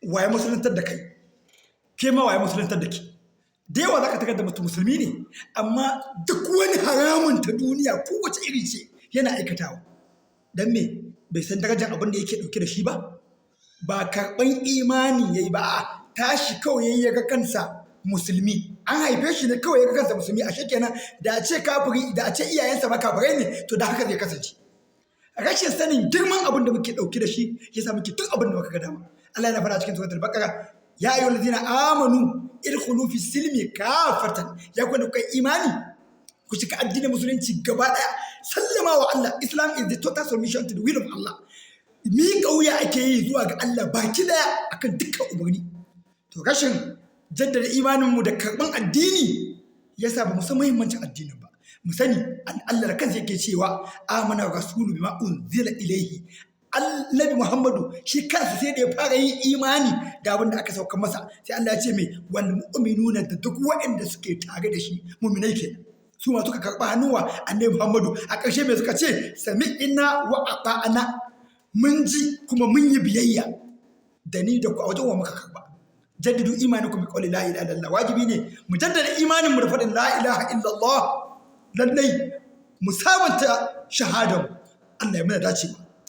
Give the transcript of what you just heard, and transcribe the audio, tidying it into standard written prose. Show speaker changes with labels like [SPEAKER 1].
[SPEAKER 1] waye musuluntar da kai ke ma waye musuluntar da ke da yawa za ka tagar da mutum musulmi ne amma duk wani haramun ta duniya kowace iri ce yana aikatawa don me bai san darajar abin da yake ɗauke da shi ba karɓan imani ya yi ba tashi kawai ya yi ya ga kansa musulmi an haife shi ne kawai ya ga kansa musulmi a kenan da a ce kafiri da a ce iyayensa ba kafirai ne to da haka zai kasance rashin sanin girman abin da muke ɗauke da shi yasa muke duk abin da muka ga dama Allah yana fara cikin suratul baqara ya ayyuhal ladina amanu idkhulu fi silmi kafatan ya ku kai imani ku shiga addinin musulunci gaba daya sallama wa Allah Islam is the total submission to the will of Allah mi kauya ake yi zuwa ga Allah baki daya akan dukkan umarni to rashin jaddada imanin mu da karban addini yasa ba mu san muhimmancin addinin ba mu sani Allah da kansa yake cewa amana rasulu bima unzila ilayhi Annabi Muhammadu shi kansa sai da ya fara yin imani da abin da aka sauka masa sai Allah ya ce mai wal mu'minuna da duk waɗanda suke tare da shi mu'minai kenan su ma suka karɓa hannuwa Annabi Muhammadu a ƙarshe mai suka ce sami'na wa ata'na mun ji kuma mun yi biyayya da ni da ku a wajen wa muka karɓa jaddidu imanikum bi qawli la ilaha illallah wajibi ne mu jaddada imanin mu da faɗin la ilaha illallah lallai mu sabanta shahadan Allah ya mana dace